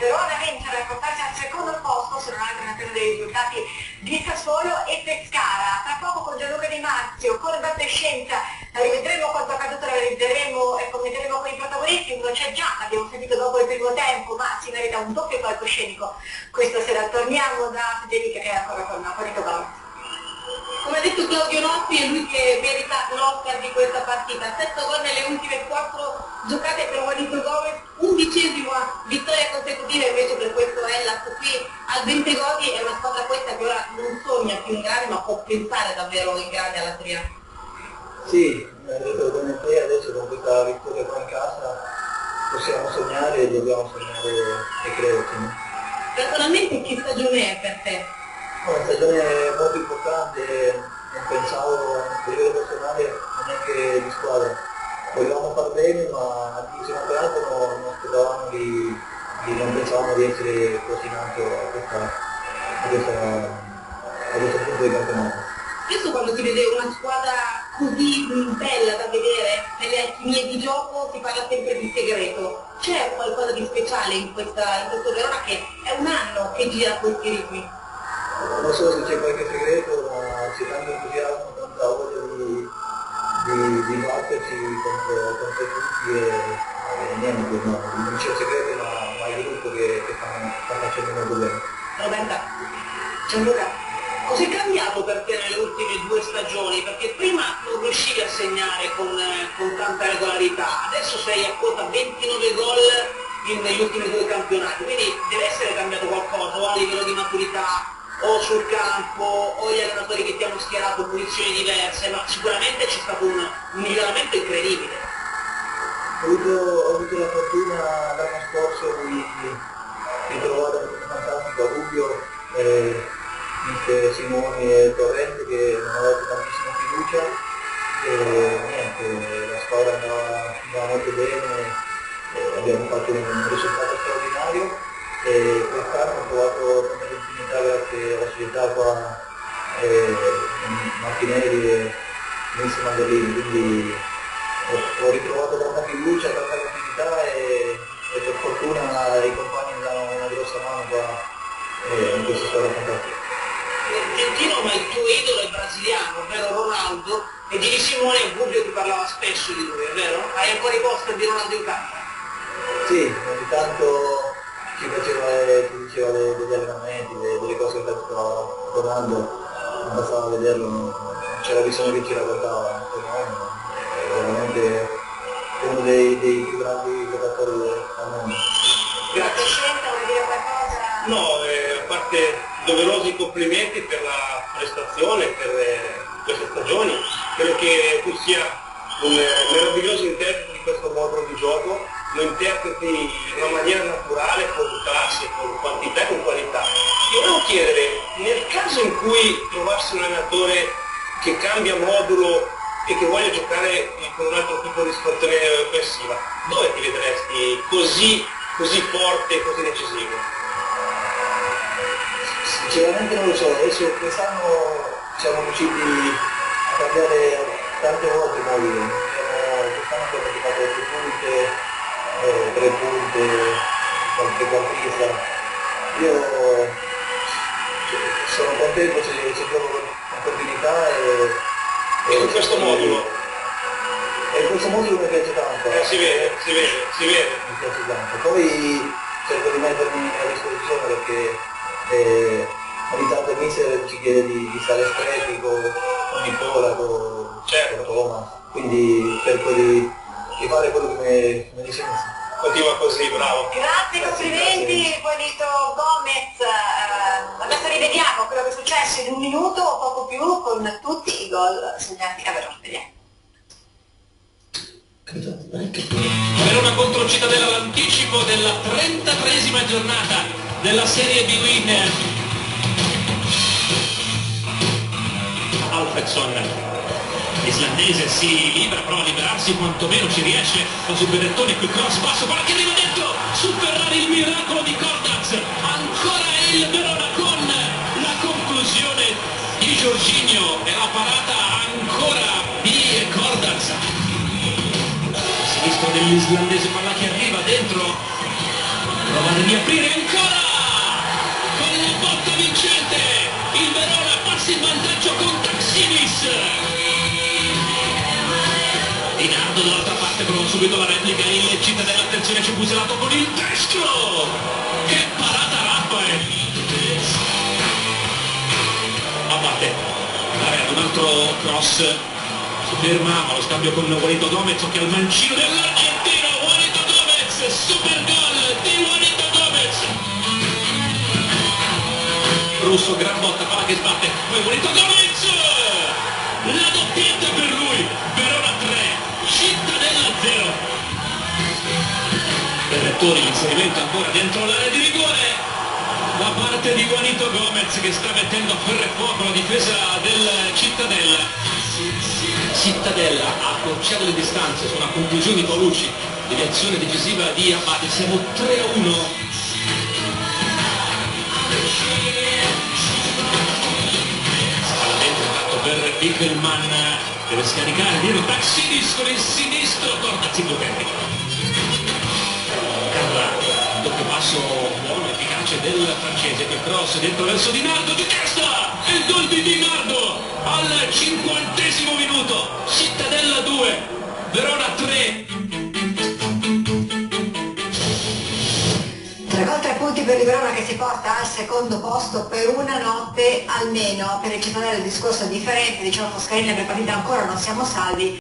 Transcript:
Verona vincere e portarsi al secondo posto, se non altro in attesa dei risultati di Sassuolo e Pescara. Tra poco con Gianluca Di Marzio, con Roberto Scienza, rivedremo quanto accaduto, lo realizzeremo e commenteremo con i protagonisti. Uno c'è già, l'abbiamo sentito dopo il primo tempo, ma si merita un doppio palcoscenico questa sera. Torniamo da Federica che è ancora con Napoli. Come ha detto Claudio Notti, è lui che merita l'Oscar di questa partita. 7 gol nelle ultime 4 giocate per Juanito Gomez, 11ª vittoria consecutiva invece per questo Hellas qui al 20 godi. È una squadra questa che ora non sogna più in grande, ma può pensare davvero in grande alla Serie A. Sì, adesso con questa vittoria qua in casa possiamo sognare e dobbiamo sognare e crederci. Personalmente che stagione è per te? Una stagione molto importante, non pensavo a livello personale, neanche di squadra. Volevamo far bene, ma all'inizio del campionato non aspettavamo non pensavamo di essere così in alto a questo punto del campionato. Spesso quando si vede una squadra così bella da vedere, nelle alchimie di gioco, si parla sempre di segreto. C'è qualcosa di speciale in questo Verona che è un anno che gira questi ritmi? Non so se c'è qualche segreto, ma c'è tanto entusiasmo, tanta voglia di batterci contro tutti e niente, no, non c'è segreto, ma il gruppo che sta facendo molto bene. Roberta, Gianluca, cos'è cambiato per te nelle ultime 2 stagioni? Perché prima non riuscivi a segnare con tanta regolarità, adesso sei a quota 29 gol negli ultimi 2 campionati, quindi deve essere cambiato qualcosa, o a livello di maturità, o sul campo, o gli allenatori che ti hanno schierato posizioni diverse, ma sicuramente c'è stato un miglioramento incredibile. Ho avuto la fortuna l'anno scorso di trovare un fantastico a Rubio, mister Simoni e Torrente che mi hanno dato tantissima fiducia e niente, la squadra andava molto bene, abbiamo fatto un risultato straordinario. E quest'anno ho trovato tanta continuità grazie alla società qua, Martinelli e Vince Mandolini, quindi ho ritrovato tanta fiducia, tanta continuità e per fortuna i compagni mi danno una grossa mano qua in questa squadra fantastica. Argentino, ma il tuo idolo è brasiliano, ovvero Ronaldo, e di Simone e Gubbio ti parlava spesso di lui, è vero? Hai ancora i poster di Ronaldo in campo? Sì, ogni tanto ci diceva degli allenamenti, delle cose che faceva Ronaldo, non bastava vederlo, non c'era bisogno che ci raccontava, è veramente uno dei più grandi giocatori al mondo. Grazie. Scienza, vuoi dire qualcosa? No, a parte doverosi complimenti per la prestazione, per queste stagioni, credo che tu sia un meraviglioso interprete di questo modo di gioco, lo interpreti in una maniera naturale, con classe, con quantità e con qualità. Io volevo chiedere, nel caso in cui trovassi un allenatore che cambia modulo e che voglia giocare con un altro tipo di situazione offensiva, dove ti vedresti così forte e così decisivo? Sinceramente non lo so, adesso quest'anno siamo riusciti a cambiare tante volte modulo, quest'anno abbiamo giocato 2 punte, 3 punte, qualche partita. Io sono contento se gioco con continuità E in questo modulo? E questo modulo mi piace tanto. Si vede. Mi piace tanto. Poi cerco di mettermi a disposizione perché ogni tanto il mister ci chiede di stare stretti con Nicola, con Thomas, quindi cerco di fare quello che mi dice Messi. Continua così, bravo. Grazie, complimenti, Juanito Gomez. Adesso rivediamo quello che è successo in 1 minuto o poco più con tutti i gol segnati a Verona. Vediamo. Verona contro Cittadella, l'anticipo della 33esima giornata della Serie B Win. Alfredson, l'islandese si libera, prova a liberarsi quantomeno, ci riesce con Superettone, qui cross basso, palla che arriva dentro su Ferrari, il miracolo di Cordaz, ancora il Verona con la conclusione di Jorginho e la parata ancora di Cordaz. Sinistro dell'islandese, palla che arriva dentro, prova a riaprire ancora con la botta vincente, il Verona passa in vantaggio con Taxinis. Di Nardo dall'altra parte prova subito la replica, il Cittadella, attenzione, c'è Buselato con il destro, che parata Raffaele, abbatte un altro cross, si ferma ma lo scambio con Juanito Gomez che al mancino dell'argentino, Juanito Gomez, super gol di Juanito Gomez, Russo, gran botta, palla che sbatte, poi Juanito Gomez, la doppietta per lui, Verona 3, Cittadella 0. Berrettori, l'inserimento ancora dentro l'area di rigore da parte di Juanito Gomez che sta mettendo a ferro e fuoco la difesa del Cittadella. Cittadella ha accorciato le distanze su una conclusione di Paolucci, deviazione decisiva di Abate, siamo 3-1. Spalamento fatto per Wickelmann, deve scaricare dietro Taxinis con il sinistro, torna Zibocchetti. Doppio passo buono, efficace del francese, che cross dentro verso Di Nardo di testa, e il gol di Di Nardo al 50° minuto, Cittadella 2, Verona 3. 3 gol, 3 punti per il Verona che si porta al secondo posto per una notte almeno. Per il Cittadella il discorso è differente, diceva Foscarini, per partita ancora non siamo salvi.